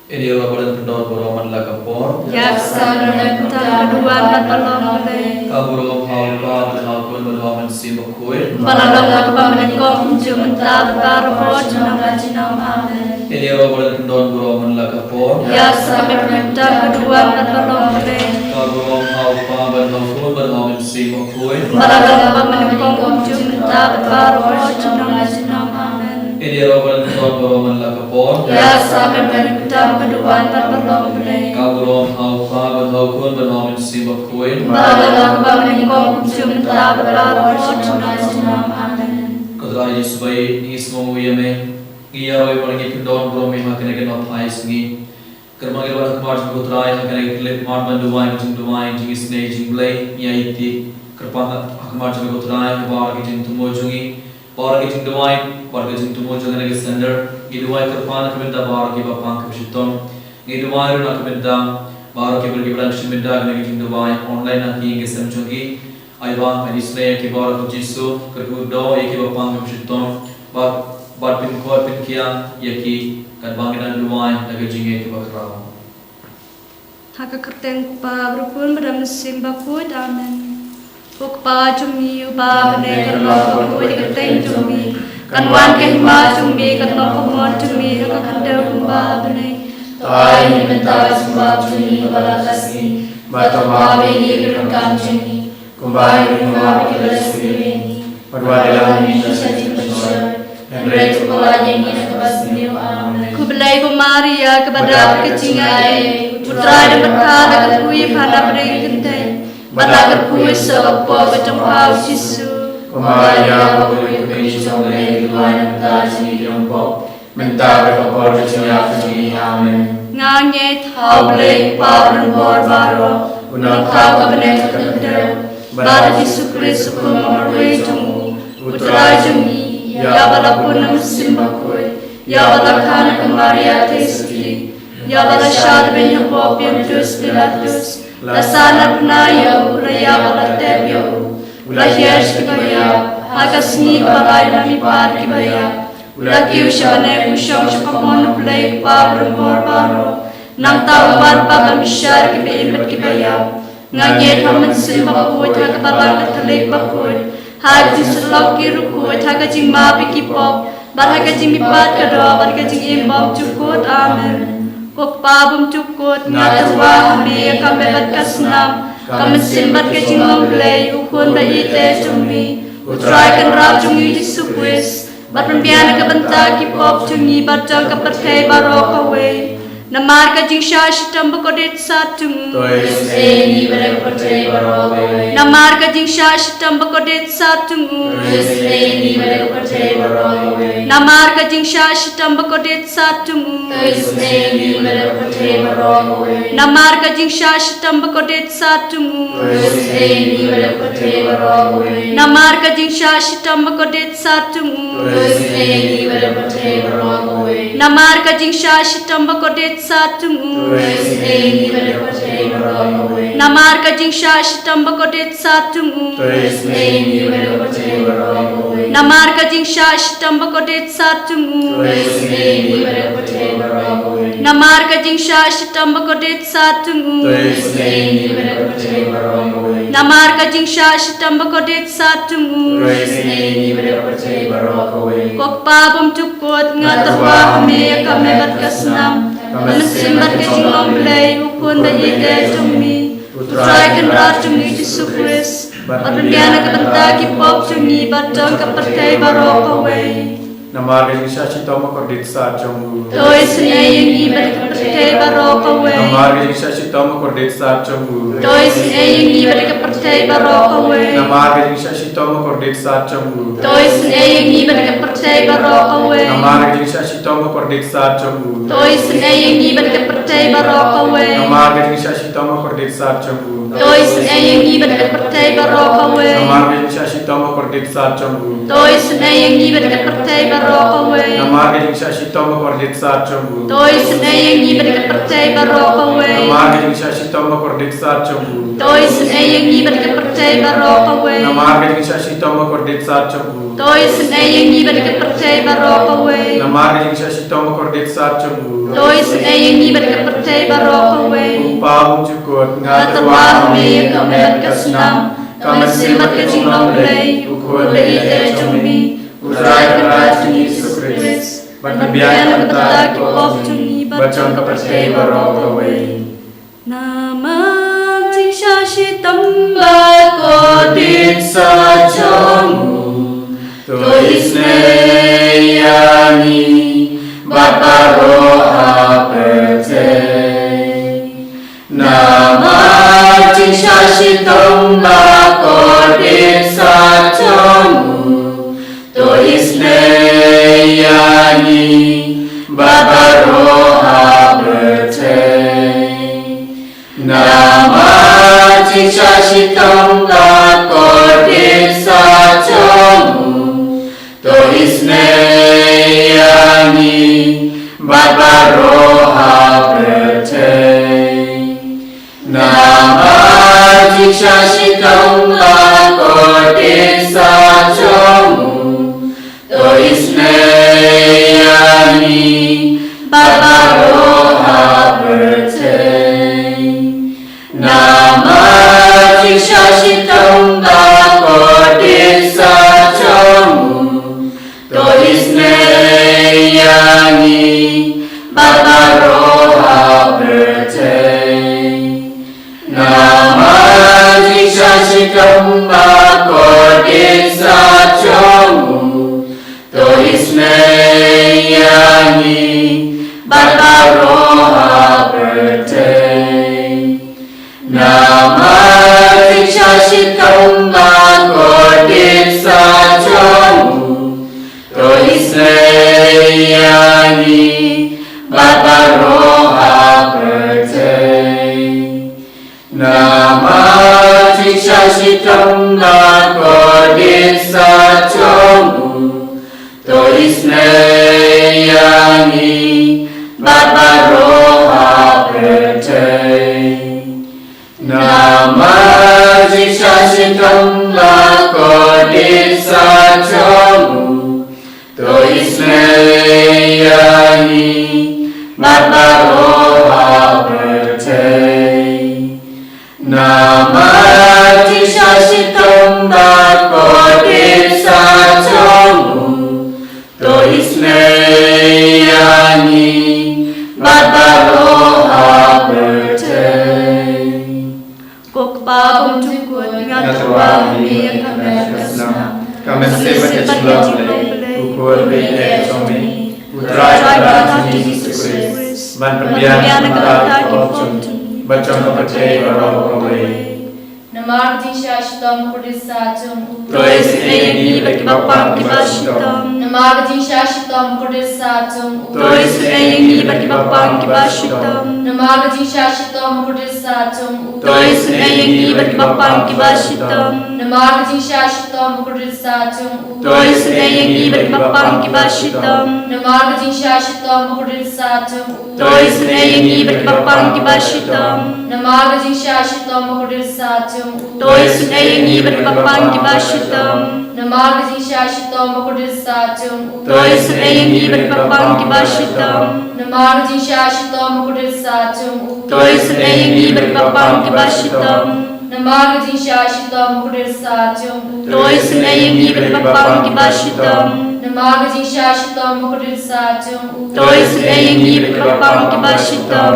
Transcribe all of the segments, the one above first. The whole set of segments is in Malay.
Ini orang boleh pendor boroman lakapor. Yaksa dan taduan batolong le. Kaburong haupa tenalkun boroman simakui. Balalong lakapamenkong jumentab barbo junam rajinam amen. Ini orang boleh pendor boroman lakapor. Yaksa meminta keduan batolong le. Kaburong haupa tenalkun boroman simakui. Balalong lakapamenkong jumentab barbo junam rajinam amen. Ini orang boleh pendor boroman lakapor. Yaksa meminta keduan batolong le. Kaburong haupa tenalkun boroman simakui. Balalong lakapamenkong jumentab barbo junam rajinam amen. Kodra Yesus baik ni semua uyame. Ia roy pergi pendor boromi hakene ke not ais ni. Kerma ke barat kemar kodra hakene ke lep mar banduai macam duai jing isne jing blay ia iti. Kerpa kemar kodra bar ke jing tumo jungi. Bar ke jing duai bar ke jing tumo jungi ke sender. Iduai kerpa ke benda bar ke bapang ke siton. Iduai ru nak benda bar ke pergi berang siminda ke jing duai online nak ke semjungi. Ayah hadisnya ke bar ke Yesus kerkudo ia ke bapang ke siton. Bar pin kuat pin kian yaki kan banginan luai naga jinge ke bakrau. Haka kerteng pa berpun pada mesin bakut amen. Buk pa cumi uba bene kerno bakut kerteng cumi. Kan wan ke hima cumi kerno kumon cumi haka kerteng uba bene. Tai mental semua cumi balatasi. Batama begi kerengkam cumi. Kumbai rumah begi belasiri. Padwa dalam Indonesia dipercaya. Henry sekolah yang ini kebasmiu amen. Kubelai Maria kepada kecingai putra dan berkala kekui pada beri kentai pada kekui seopo berjumpa Yesus. Kumaya kekui kekui songle Tuhan entah sini jumpa minta berkopor kecilnya kecil amen. Nganye thau blai pabren bor baro unang thau kebenek kentai pada Yesus Kristus kumorwe jumu putra jumi. Ya bala punam simbakoi, ya bala kana kemaria teski, ya bala shad ben yapo piantus pilatus, la sana pnaya ula ya bala tebyo, ula yesh kibaya, agasni balay nami par kibaya, ula kiushane usham shapamon play pabrum borbaro, nang tau bar pabam shar kibimbat kibaya, nganyet haman simbakoi thakabala katalik bakoi. Haji selok kiruku, haga jing ma biki pop, bar haga jing mipat kado, bar haga jing imbam cukut, amen. Kok pabum cukut, ngatarwa hami, kami bat kasnam, kami simbat ke jing mamblay, ukun da ite cumi, utrai kan rap cumi Yesus Kristus, bar pembiana ke bentak ki pop cumi, bar jang ke pertai baro kawe. Namar ka jing shash tambo kodit satum. Tois eni berek percaya barokai. Namar ka jing shash tambo kodit satum. Tois eni berek percaya barokai. Namar ka jing shash tambo kodit satum. Tois eni berek percaya barokai. Namar ka jing shash tambo kodit satum. Tois eni berek percaya barokai. Namar ka jing shash tambo kodit satum. Tois eni berek percaya barokai. Namar ka jing shash tambo kodit satum. Tois eni berek percaya barokai. Namar ka jing shash tambo kodit satum. Tois eni berek percaya barokai. Namar ka jing shash tambo kodit satum. Tois eni berek percaya barokai. Namar ka jing shash tambo kodit satum. Tois eni berek percaya barokai. Namar ka jing shash tambo kodit satum. Tois eni berek percaya barokai. Kok pabum cukut ngatarwa hame kame bat kasnam. Kami simbat ke jing mamblay ukun da yite cumi. Utrai kan rat cumi Yesus Kristus. Patrendiana ke bentaki pop cumi batang ke pertai baro kawe. Namar ke shashi toma kodit sa chongu. Toi sinayang ibat ke pertai baro kawe. Namar ke shashi toma kodit sa chongu. Toi sinayang ibat ke pertai baro kawe. Namar ke shashi toma kodit sa chongu. Toi sinayang ibat ke pertai baro kawe. Namar ke shashi toma kodit sa chongu. Toi sinayang ibat ke pertai pertei baroko we. Namarga jing shashitama kordit sat chambu. Tois yang ibat ke pertei baroko we. Namarga jing shashitama kordit sat chambu. Tois yang ibat ke pertei baroko we. Namarga jing shashitama kordit sat chambu. Tois yang ibat ke pertei baroko we. Namarga jing shashitama kordit sat chambu. Tois yang ibat ke pertei baroko we. Namarga jing shashitama kordit sat chambu. Tois yang ibat ke pertei baroko we. Namarga jing shashitama kordit sat chambu. Tois yang ibat ke pertei baroko we. Upahum jukut Ngaterwah me kamet kesenam, kamet silmat ke jinglong lei, ukur lei te jumbi, urai kerajaan Yesus Kristus, berbian betah kipop juni bacang kepercayaan baroko we. Nama jisha shitam kodit sajamu, tulis neyani bapa roha percaya. Nama jisha shitam kodit sajamu, tulis neyani bapa roha percaya. Nama jisha shitam kodit sajamu, tulis neyani bapa roha percaya. Nama jisha shitam kodit sajamu, tulis neyani bapa roha percaya. Nama jisha shitam kodit sajamu, tulis neyani bapa roha percaya. Nama jisha shitam kodit sajamu, tulis neyani bapa roha percaya. Nama jisha shitam kodit sajamu, tulis neyani bapa roha percaya. Nama jisha shitam kodit sajamu, tulis neyani bapa roha percaya. Nama jisha shitam kodit sajamu, tulis neyani bapa roha percaya. Nama jisha shitam kodit sajamu, tulis neyani bapa roha percaya. Kok babum jukut ngaterwah me kamet kesenam, kamet silmat ke jinglong lei, ukur lei te jumbi, urai kerajaan Yesus Kristus, berbian betah kipop juni bacang kepercayaan baroko we. Namar jisha shitam kodit sajamu, Tulis neyani bagi bapa kiba shitam. namar jisha shitam kodit sajamu, Tulis neyani bagi bapa kiba shitam. namar jisha shitam kodit sajamu, Tulis neyani bagi bapa kiba shitam. namar jisha shitam kodit sajamu, Tulis neyani bagi bapa kiba shitam. namar jisha shitam kodit sajamu, Tulis neyani bagi bapa kiba shitam. namar jisha shitam kodit sajamu, Tulis neyani bagi bapa kiba shitam. namar jisha shitam kodit sajamu, Tulis neyani bagi bapa kiba shitam. namar jisha shitam kodit sajamu, Tulis neyani bagi bapa kiba shitam. namar jisha shitam kodit sajamu, Tulis neyani bagi bapa kiba shitam. namar jisha shitam kodit sajamu, Tulis neyani bagi bapa kiba shitam.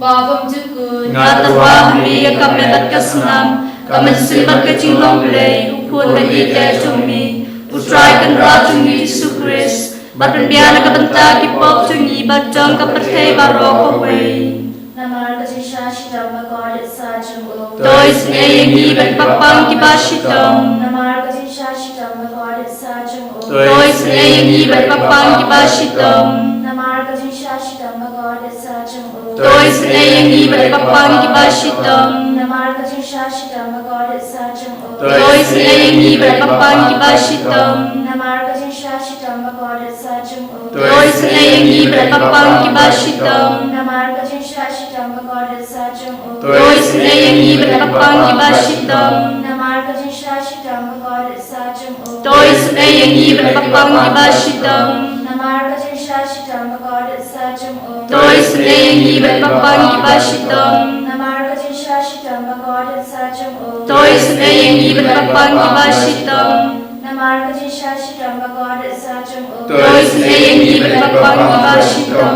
babum jukut Ngaterwah me kamet kesenam, kamet silmat ke jinglong lei, ukur lei te jumbi, utrai kerajaan Yesus Kristus, berbian betah kipop juni bacang kepercayaan baroko we. namar jisha shitam kodit sajamu, Tulis neyani bagi bapa kiba shitam. namar jisha shitam kodit sajamu, Tulis neyani bagi bapa kiba shitam. namar jisha shitam kodit magawad sa Jung Tois nayangi berpapang kibashitam. Namar kajing shashita magawad sa Jung Tois nayangi berpapang kibashitam. Namar kajing shashita magawad sa Jung Tois nayangi berpapang kibashitam. Namar kajing shashita magawad sa Jung Tois nayangi berpapang kibashitam. Namar kajing shashita magawad sa Jung Tois nayangi berpapang kibashitam. Namar kajing shashita magawad sa Jung Tois nayangi berpapang kibashitam. Namar kajing shashita magawad sa Jung Tois nayangi berpapang kibashitam. Namar kajing shashita magawad sa Jung Tois nayangi berpapang kibashitam.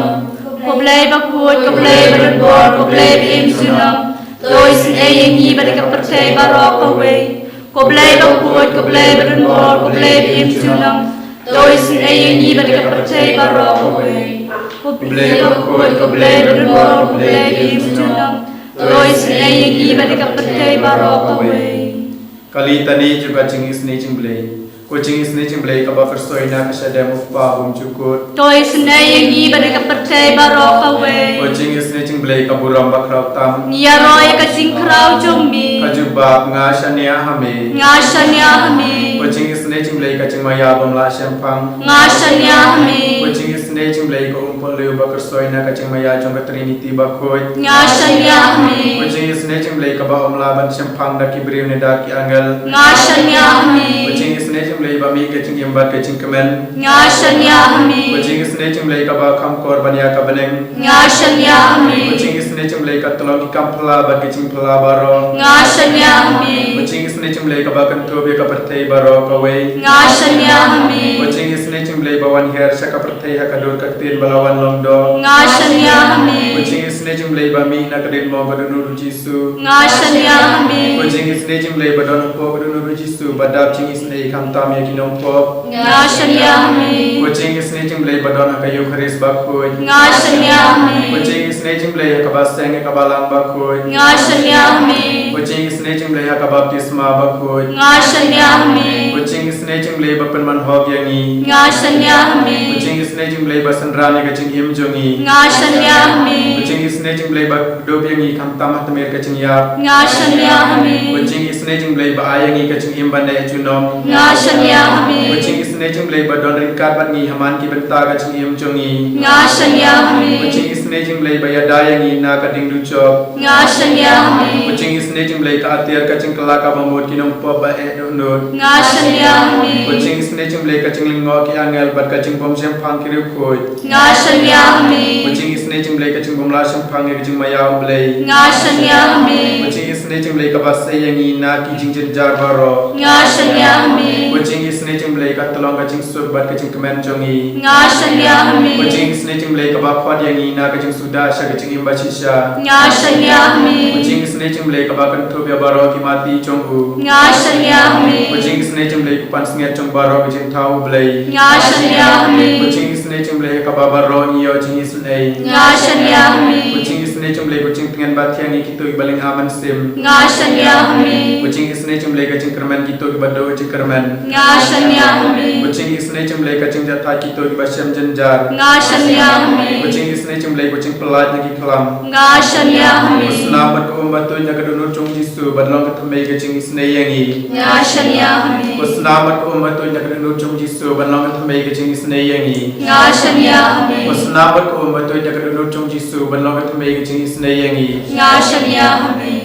Koblay bakut, koblay berbor, koblay beimsunam. Tois nayangi berkapercay barok away. Koblay bakut, koblay berbor, koblay beimsunam. Tois nayangi berkapercay barok away. Koblay bakut, koblay berbor, koblay beimsunam. Tois nayangi berkapercay barok away. Kali tani juga cingis ni cingblay. Kucing isni cingblay kaba persoi na kasada mukpa bum cukur. Tois nayangi berkapercay barok away. Kucing isni cingblay kaburam bakrau tam. Niyaroy kacing kraw jombi. Kajubak ngasania hame. Ngasanya hami. Kucing isni cingblay kacing maya bumla syampang. Ngasanya hami. Kucing isni cingblay ko umpul leu bakersoi na kacing maya jong Trinity bakoi. Ngasanya hami. Kucing isni cingblay kaba umla ban syampang daki beriu ne daki angel. Ngasanya hami. Kucing isni cingblay bami kacing imbat kacing kemen. Ngasanya hami. Kucing isni cingblay kaba kam korban ya kabeneng. Ngasanya hami. Kucing isni cingblay katolong ikam pela bat kacing pela baro. Ngasanya hami. Kucing isni cingblay kaba kentobe kapertei baro kawe. Ngasanya hami. Kucing isni cingblay bawan her saka pertei hakadur kaktin balawan longdo. Ngasanya hami. Kucing isni cingblay bami na kadin mo badunu Jisu. Ngasanya hami. Kucing isni cingblay badon po badunu Jisu badap cing isni ikam tam yakinong po. Ngasanya hami. Kucing isni cingblay badon akayu kharis bakhoy. Ngasanya hami. Kucing isni cingblay hakabaseng kabalang bakhoy. Ngasanya hami. Kucing isni cingblay hakabaptisma bakhoy. Ngasanya hami. Kucing isni cingblay bapen manhog yangi. Ngasanya hami. Kucing isni cingblay basandrani kacing imjongi. Ngasanya hami. Kucing isni cingblay bakdob yangi kam tamah temer kacing yap. Ngasanya hami. Kucing isni cingblay baayangi kacing imbandai chunom. Ngasanya hami. Kucing isni cingblay badon ringkat batngi haman ki benta kacing imjongi. Ngasanya hami. Kucing isni cingblay bayadayangi na kading ducok. Ngasanya hami. Kucing isni cingblay kaatir kacing kelaka mamut kinong po bae donut. Ngasanya hami. Kucing isni cingblay kacing linggo ki angel bat kacing pom sempang kiri khoi. Ngasanya hami. Kucing isni cingblay kacing pom la sempang kacing mayau blay. Ngasanya hami. Kucing isni cingblay kabas yangi na ki jingjen jar baro. Ngasanya hami. Kucing isni cingblay katolong kacing surbat kacing kemen jongi. Ngasanya hami. Kucing isni cingblay kabakwat yangi na kacing sudah sya kacing imba shisha. Ngasanya hami. Kucing isni cingblay kabakan tobya baro ki mati chonghu. Ngasanya hami. Kucing isni cingblay kupan singet chong baro kacing tau blay. Ngasanya hami. Kucing isni cingblay kababaro iyo cing isnei. Ngasanya hami. Kucing isni cingblay kucing pengen batyangi kitu ibaling aman sim. Ngasanya hami. Kucing isni cingblay kacing kerman kitu ibado kacing kerman. Ngasanya hami. Kucing isni cingblay kacing jatha kitu ibasyam jenjar. Ngasanya hami. Kucing isni cingblay kucing pelat nagi kelam. Ngasanya hami. Selamat ko batunya kedunur chung Jisu badlong ketemai kacing isni yangi. Ngasanya hami. Selamat ko batunya kedunur chung Jisu badlong ketemai kacing isni yangi. Ngasanya hami. Selamat ko batunya kedunur chung Jisu badlong ketemai kacing isni yangi. Ngasanya hami.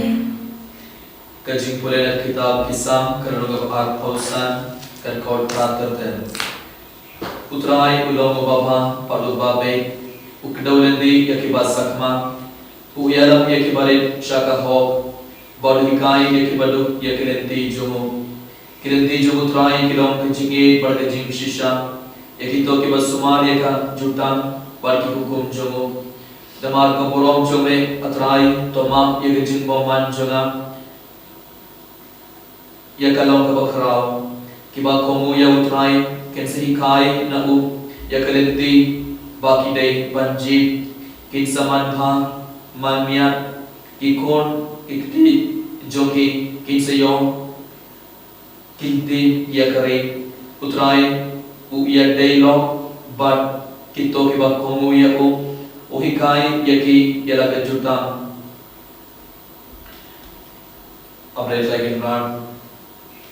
Kajing pulai kitab Kisah kerana arthausan kan kau praterten. Putrai ulong bapa palu babe ukdaulendi yakibat sakma uyalam yakibarit shaka ho barhikai yakibadu yakilenti jumu kilenti jumu trai kilong kajinge barkajing shisha yakito kibasumar yaka jutan barki hukum jumu damar kaburom jume atrai toma yakajing boman juna yakalong kabakrao kiba komu ya utrai ken sehikai na u yakalenti baki day panji kin samantha manmiat ikon ikti joki kin seyong kinti yakare utrai u ya day lo bat kito kiba komu ya u Uhikai yaki yala kejuta. Update like in rad.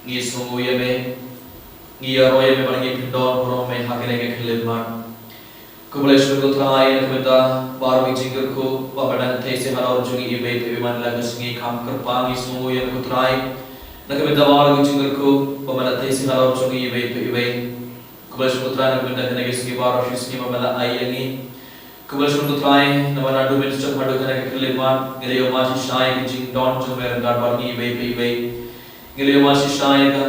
Ngi sungu yame. Ngi yaro yame bangi pindon koro me hakene ke khilib man. Kubuleshwar ko trai nakmita baru jingur ko babadan thai se hara jungi ibe pe man lagas ngi kam karpa ngi sungu yame ko trai. Nakmita baru jingur ko babadan thai se hara jungi ibe pe ibe. Kubuleshwar ko trai nakmita kene ke singi baru shingi babala ayangi. Kubuleshwar ko trai namana du minister hadu kene ke khilib man. Ngeliyo ma shai ke jing don jung mer gar barni ibe pe ibe. Ngeliyo ma shai ka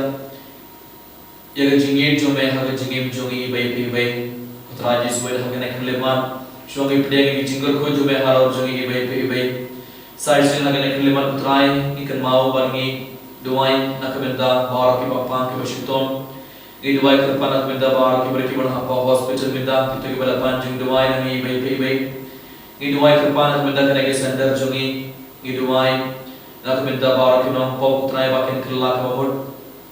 yaga jingit jung me haga jingim jungi ibe pe ibe. Utraji suwe hakene khilib man. Shongi pideng ngi jingur ko jume haro jungi ibe pe ibe. Sai sin hakene khilib man utrai ikan mau barngi duai nakabenda bar ki bapang ki Washington. Ngi duai kerpan nakabenda bar ki berki bar hapa hospital minda itu ki balapan jung duai ngi ibe pe ibe. Ngi duai kerpan nakabenda kene ke center jungi ngi duai nakabenda bar ki nong pok utrai bakin kelak babur.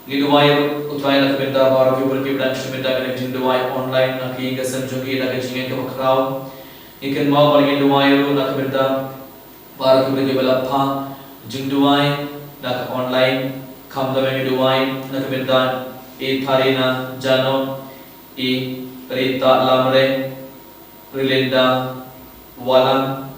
Ngi duai utrai nakabenda bar ki berki bar nakabenda kene jing duai online naki ke senjungi nak jingen ke bakrau. Ikan mau barngi duai ru nakabenda bar ki berki balapha jing duai nak online kam dame duai nakabenda e tharina jano e rita lamre rilenda walam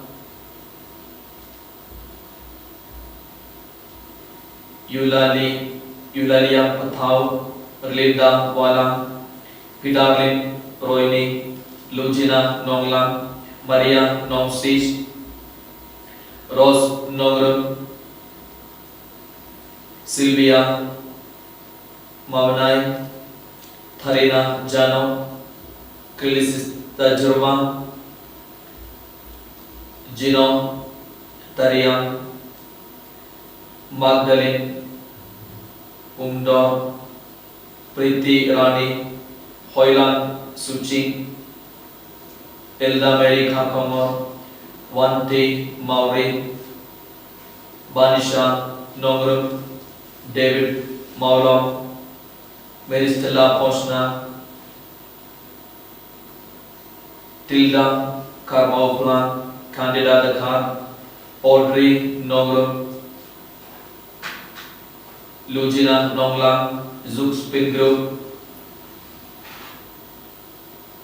Eulalia pathau rilenda walam Pidarlin Roini Lugina Nonglam Maria Nongsis Rose Nogrum Sylvia Mavanai Tharina Jano Krilisista Jurma Gino Tariam Magdalene Umdo Priti Rani Hoylan Suchi Elda Mary Khakamor Wanti Mauri Banisha Nogrum David Maulom Meristella Posna Tilda Karmaupuna Candida Dakar Audrey Nogrum Lugina Nonglang Zux Pingru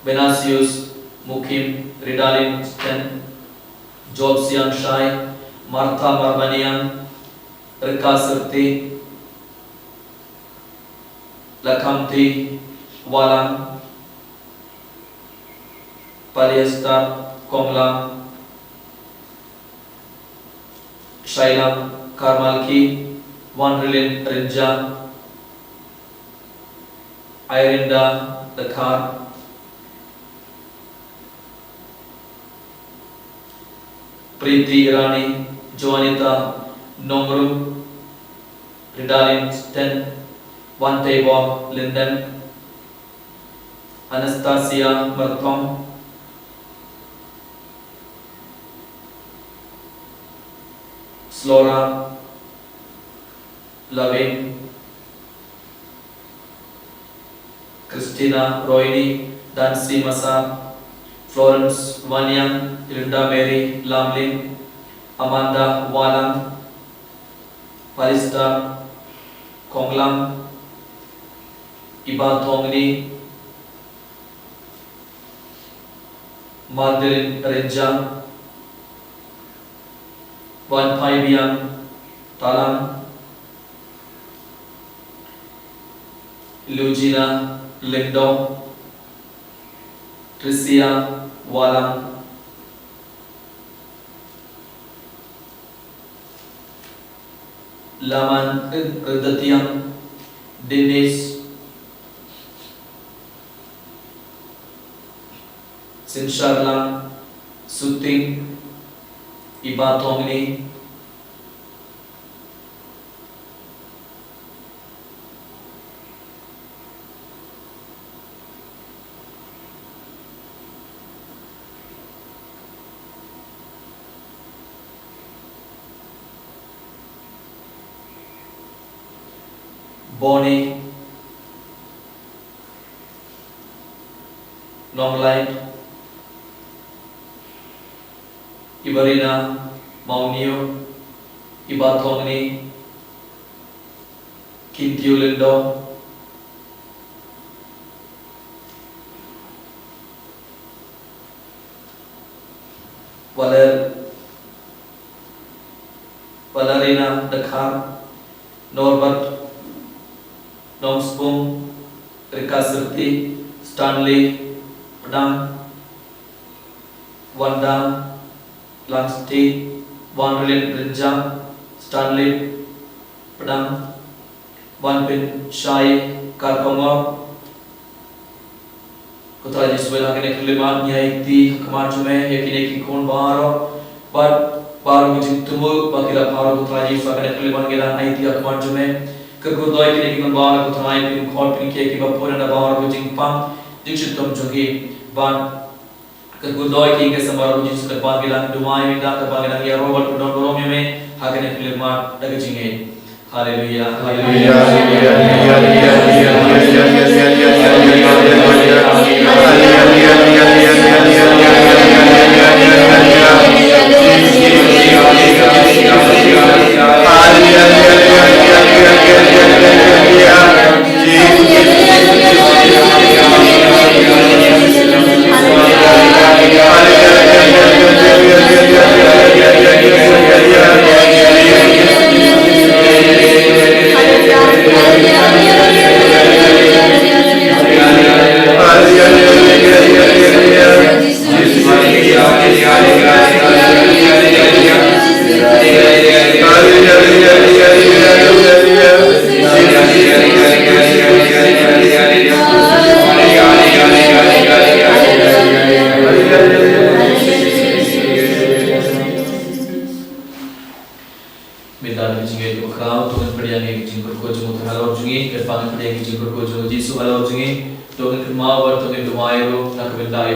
Benasius Mukim Ridalin Sten Jobsian Shai Martha Marmanian Rika Sirti Lakamti Walang Paliesta Konglam Shailam Karmalki Wanrilin Rinja Irinda Dakar Priti Irani Joanita Nongrum Ridalin Sten Wantebo Linden Anastasia Martom Slora Lavin Christina Roini Dancy Masa Florence Vanyang Linda Mary Lamlin Amanda Walang Palista Konglam Iba Thongli Magdalene Renjang Wan Pai Biang Talam Lugina Lindo Tricia Walang Laman Datiang Dennis Sinsharlang Suting Iba Thongli Bonnie Longlight Ibarina Maunio Ibatongni Kintiulindo Valerina Dakar Norbert Nomspum Rika Sirti Stanley Padang Wanda Langsty Wanrelin Rinjang Stanley Padang Wanpin Shai Karkongor Putra Yesus belakangnya kelima nyaiti kemajume yakini kikon baro but baru mujib tumul bakila baro putra Yesus belakangnya kelima kita naiti kemajume kergudoi kini kikon baro putra Yesus khol pin ke ki bapura na baro mujib pam dikshit tum jogi ban kergudoi kini ke sambaro mujib sudah bagila dumai minda ke bagila ya Robert pudon boromi me hakene kelima dagajinge Haleluya haleluya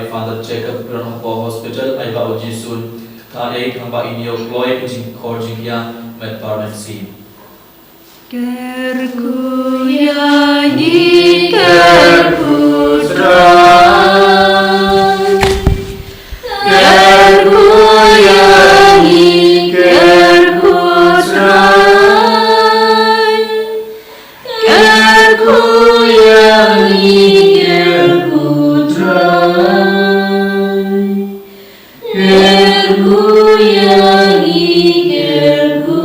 Father Jacob Granhopo Hospital, I bow Jisun, Tade, Kamba Inyo, Gloy, Jing Korjia, Met Parnasi. Kerkuyangi kerputra, kerkuyangi kerputra, kerkuyangi kerputra, kerkuyangi kerputra.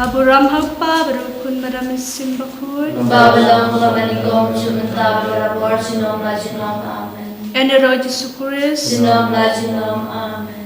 Kaburam hapa berukun madam isim bakut. Babalang lamanigom sumunta berabor sinom la jinom amen. Ene roh Yesus Kristus. Sinom la jinom amen.